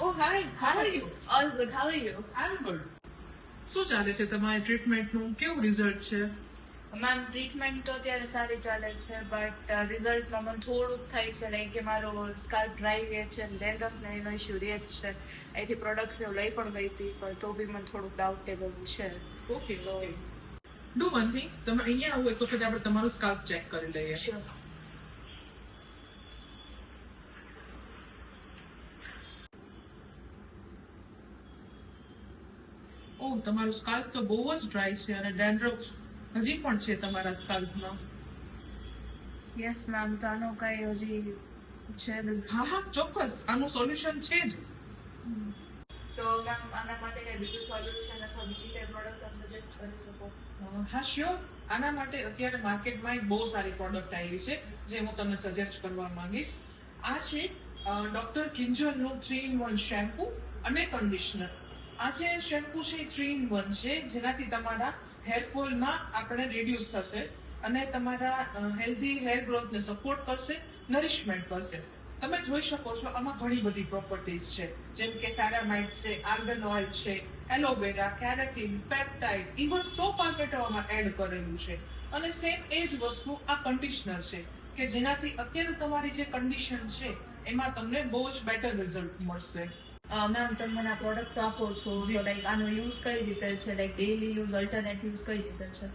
Oh, hi. How are you? All good. How are you? I'm good. શું ચાલે છે તમારી ટ્રીટમેન્ટનું? કેવું રિઝલ્ટ છે? મેમ ટ્રીટમેન્ટ તો અત્યારે સારી ચાલે છે બટ રિઝલ્ટમાં મને થોડુંક થાય છે લાઈક કે મારો સ્કાલ્પ ડ્રાય રહે છે ડેન્ડ્રફ ને એનો ઇશ્યુ રહે જ છે. અહીંથી પ્રોડક્ટ્સ એવું લઈ પણ ગઈ હતી પણ તો બી મને થોડુંક ડાઉટેબલ છે. Okay okay. Do one thing, તમે અહીંયા આવો એક વખત આપણે તમારું સ્કાલ્પ ચેક કરી લઈએ. શ્યોર. ઓહ, તમારું સ્કાલ્પ તો બહુ જ ડ્રાય છે અને ડેન્ડ્રફ હજી પણ છે તમારા સ્કાલ્પમાં. યસ મેમ તો આનો કઈ હજી છે હા હા, ચોક્કસ આનું સોલ્યુશન છે જ. તો મેમ આના માટે કઈ બીજું સોલ્યુશન અથવા બીજી કઈ પ્રોડક્ટ તમે સજેસ્ટ કરી શકો? હા શ્યોર. આના માટે અત્યારે માર્કેટમાં એક બહુ સારી પ્રોડક્ટ આવી છે જે હું તમને સજેસ્ટ કરવા માંગીશ. આ છે ડોક્ટર કિંજલનું 3-in-1 શેમ્પુ અને કન્ડિશનર. આ જે શેમ્પુ છે એ 3-in-1 છે જેનાથી તમારા હેરફોલમાં આપણે રિડ્યુસ થશે અને તમારા હેલ્ધી હેર ગ્રોથને સપોર્ટ કરશે, નરિશમેન્ટ કરશે. તમે જોઈ શકો છો આમાં ઘણી બધી પ્રોપર્ટીઝ છે જેમ કે સેરામાઇડ્સ છે, આર્ગન ઓઇલ છે, aloe vera, keratin, peptide, even soap આલ્કેટોમાં એડ કરેલું છે. અને સેમ એ જ વસ્તુ આ કન્ડિશનર છે કે જેનાથી અત્યારે તમારી જે કન્ડિશન છે એમાં તમને બહુ જ બેટર રિઝલ્ટ મળશે. મેમ તમે મને આ પ્રોડક્ટ આપો છો તો લાઈક આનો યુઝ કઈ રીતે છે like daily use alternate use કઈ રીતે છે?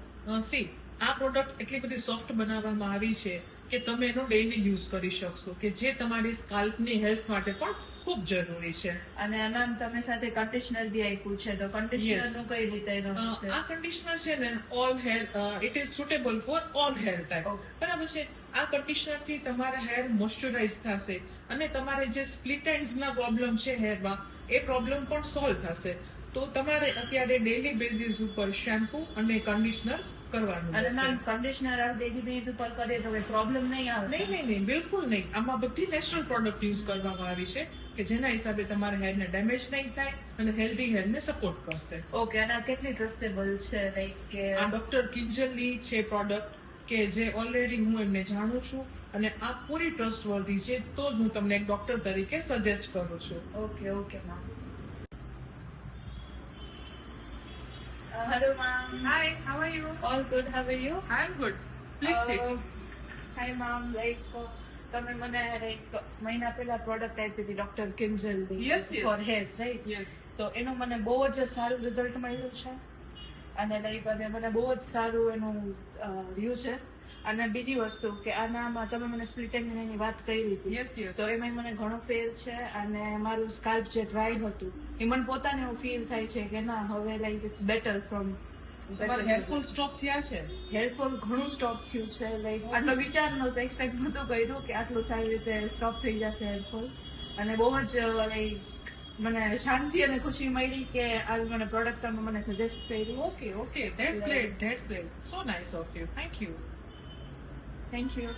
સી, આ પ્રોડક્ટ એટલી બધી સોફ્ટ બનાવવામાં આવી છે કે તમે એનો ડેઈલી યુઝ કરી શકશો કે જે તમારી સ્કાલ્પની હેલ્થ માટે પણ ખૂબ જરૂરી છે. અને મેમ તમે સાથે કન્ડિશનર બી આપ્યું છે તો કન્ડિશનર નું કઈ રીતે એનો છે? આ કન્ડિશનર છે ને all hair, it is suitable for all hair type. બરાબર છે. આ કન્ડિશનર થી તમારા હેર મોઇશ્ચરાઇઝ થશે અને તમારે જે સ્પ્લિટ એન્ડ્સ ના પ્રોબ્લેમ છે હેરમાં એ પ્રોબ્લેમ પણ સોલ્વ થશે. તો તમારે અત્યારે ડેઈલી બેઝિસ ઉપર શેમ્પુ અને કન્ડિશનર કરવાનું અને રહેશે. મેમ કન્ડિશનર આ ડેઈલી બેઝ ઉપર કરીએ તો કઈ પ્રોબ્લેમ નહીં આવે? નહીં, બિલકુલ નહીં. આમાં બધી નેચરલ પ્રોડક્ટ યુઝ કરવામાં આવી છે કે જેના હિસાબે તમારા હેરને ડેમેજ નહીં થાય અને હેલ્ધી હેરને સપોર્ટ કરશે. ઓકે. અને આ કેટલી ટ્રસ્ટેબલ છે લાઈક કે? આ ડોક્ટર કિંજલની છે પ્રોડક્ટ કે જે ઓલરેડી હું એમને જાણું છું અને આ પૂરી ટ્રસ્ટવર્ધી છે તો જ હું તમને એક ડોક્ટર તરીકે સજેસ્ટ કરું છું. Okay okay ma'am. Hello ma'am. Hi, how are you? All good. How are you? I'm good. Please sit. Hi ma'am. Like તમે મને લાઈક મહિના પહેલા પ્રોડક્ટ આપી હતી ડોક્ટર કિંજલની Yes, yes. For hairs right? Yes. તો એનું મને બહુ જ સારું રિઝલ્ટ મળ્યું છે અને લાઈક અને મને બહુ જ સારું એનું વ્યૂ છે. અને બીજી વસ્તુ કે આનામાં તમે મને સ્પ્લિટ એન્ડની વાત કરી હતી Yes, yes. તો એમાં મને ઘણો ફેર છે અને મારું સ્કાલ્પ જે ડ્રાય હતું એ મને પોતાને એવું ફીલ થાય છે કે ના હવે લાઈક ઇટ્સ બેટર ફ્રોમ તમારા હેરફોલ સ્ટોપ થયા છે? હેરફોલ ઘણું સ્ટોપ થયું છે. લાઈક આટલો વિચાર નહોતો, એક્સપેક્ટ નહોતું કર્યું કે આટલું સારી રીતે સ્ટોપ થઈ જશે હેરફોલ. અને બહુ જ લાઈક મને શાંતિ અને ખુશી મળી કે આવી મને પ્રોડક્ટ તમે મને સજેસ્ટ કરી. Okay, that's great. So nice of you. Thank you. Thank you.